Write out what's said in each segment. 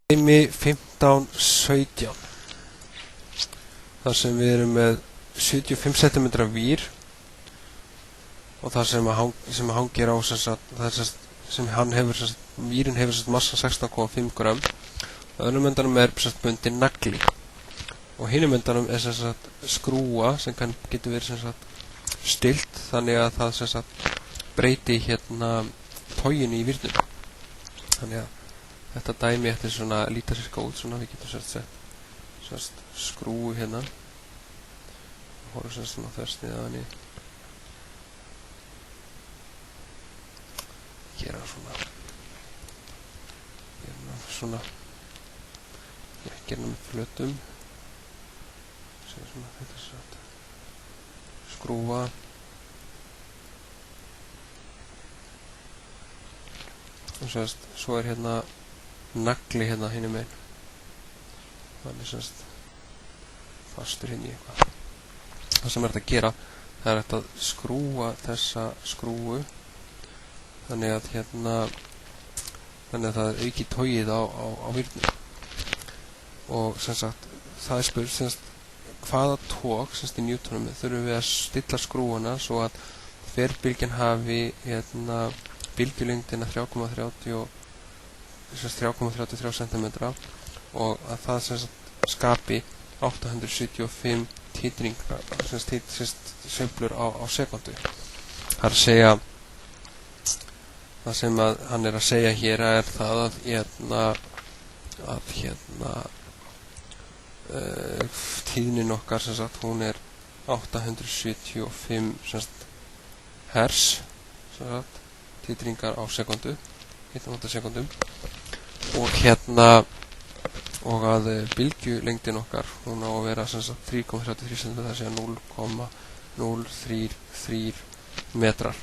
Dæmi 15-17 þar sem við erum með 75 cm vír og það sem hangir á vírin hefur massa 16,5 gram og öðrum endanum bundinn nagli og hinum endanum skrúa sem getur verið stillt þannig að það breyti toginu í vírnum. Þannig að þetta dæmi eftir svona líta sirka út svona við getum sett skrúu hérna og horfum svona þversnið að henni gera svona gera með flötum svona þetta skrúa og svo hérna nagli hérna hinum megin hann fastur hérna í eitthvað. Það sem þetta að gera það er að skrúa þessa skrúu þannig að það auki togið á vírnum og það er spurt hvaða tog í newtonum þurfum við að stilla skrúuna svo að þverbylgjan hafi bylgjulengdina 3,33 cm og að það skapi 875 titringar sveiflur á sekundu. Það er að segja það sem hann er að segja hér er það að tíðnin okkar hún er 875 hertz titringar á sekundu 1,8 sekundum og að bylgjulengdin okkar hún á að vera 3,33 cm, það sé 0,033 metrar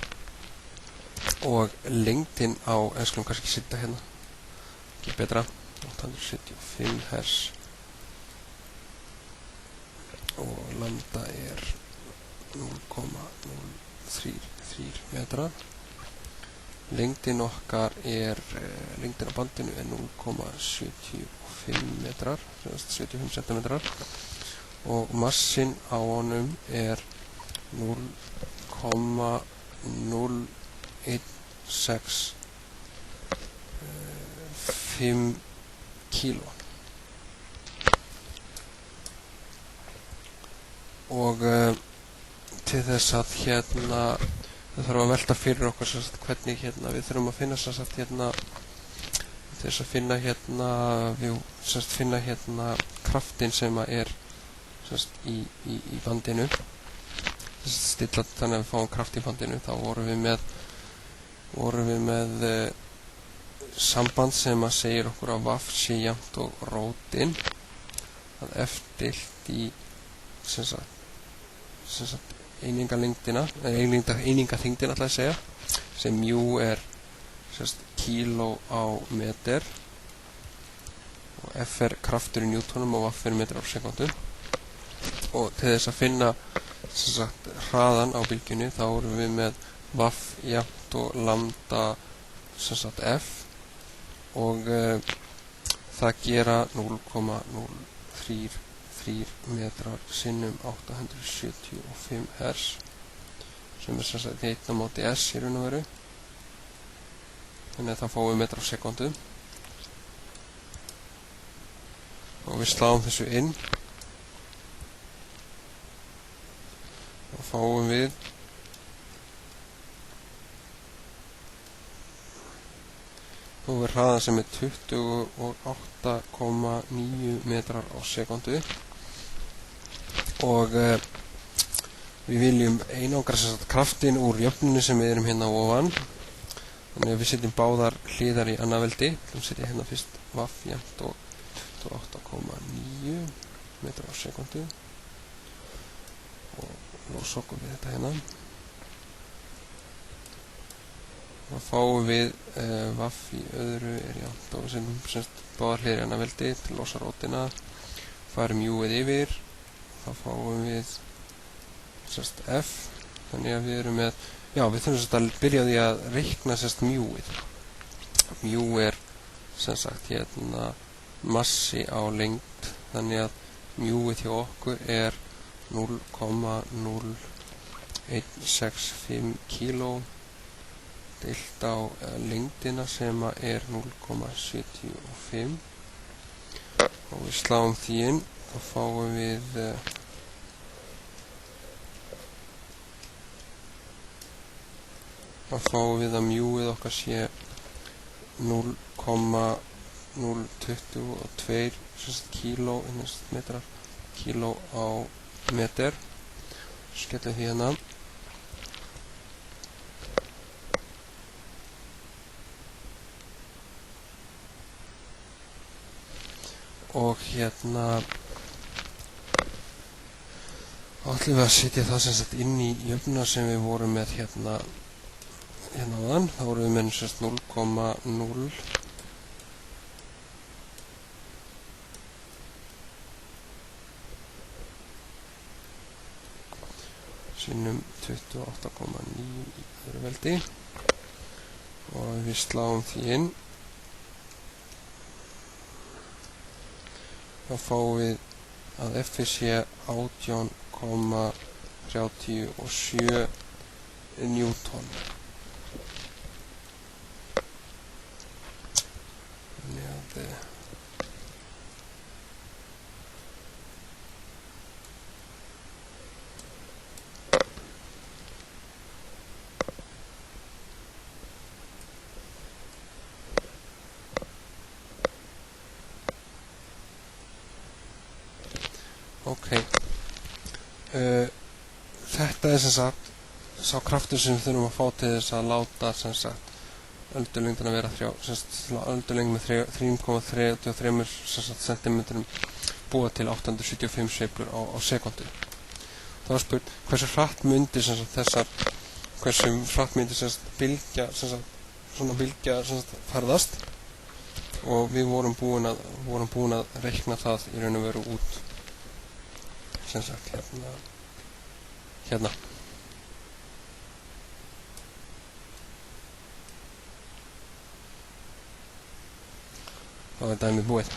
og lengdin á skulum kannski setja hérna ekki betra 875 hertz og lambda er 0,033 metrar. Lengdin okkar lengdin á bandinu er 0,75 metrar 75 cm og massin á honum er 0,0165 kíló og til þess að það þarf að velta fyrir okkur hvernig við þurfum að finna þess að finna kraftin sem er í bandinu stilla þannig að við fáum kraft í bandinu. Þá vorum við með samband sem að segir okkur að vaff sé jafnt og rótin að F deilt í einingaþyngdina ætla að segja sem mjú er kíló á meter og F er kraftur í newtonum og vaff er metrar á sekundu og til þess að finna hraðan á bylgjunni þá erum við með vaff jafnt og lambda F og það gera 0,033 metrar sinnum 875 hertz sem er 1 á móti S í raun og veru þannig að það fáum við metrar á sekundu og við sláum þessu inn og fáum við hraðan sem er 28,9 metrar á sekundu og við viljum einangra kraftin úr jöfnunni sem við erum hérna ofan þannig að við setjum báðar hliðar í annað veldi við setjum hérna fyrst vaff jafnt og 28,9 metrar á sekundu og lósokum við þetta hérna þá fáum við vaff í öðru er jafnt og við setjum báðar hliðar í annað veldi til að losa rótina farum mjúið yfir þá fáum við F þannig að við erum með við þurfum að byrja á því að reikna mjúið. Mjú er sem sagt massi á lengd, þannig að mjúið hjá okkur er 0,0165 kíló deilt á lengdina sem er 0,75 og við sláum því inn og fáum við að mjúið okkar sé 0,022 kíló á meter. Skellum því hérna. Og hérna ætlum við að setja það sem sagt inn í jöfnuna sem við vorum með hérna áðan. Þá vorum við með 0,0 sinnum 28,9 í öðru veldi og við sláum því inn. Þá fáum við að F sé 18,37 newton. Þannig að þetta er sem sagt sá kraftur sem við þurfum að fá til þess að láta sem sagt öldulengdina vera öldulengd með 3,33 cm búa til 875 sveiflur á sekundu. Það var spurt hversu hratt myndi bylgja ferðast og við vorum búin að reikna það í raun og veru út sem sagt hérna. Þá er dæmið búið.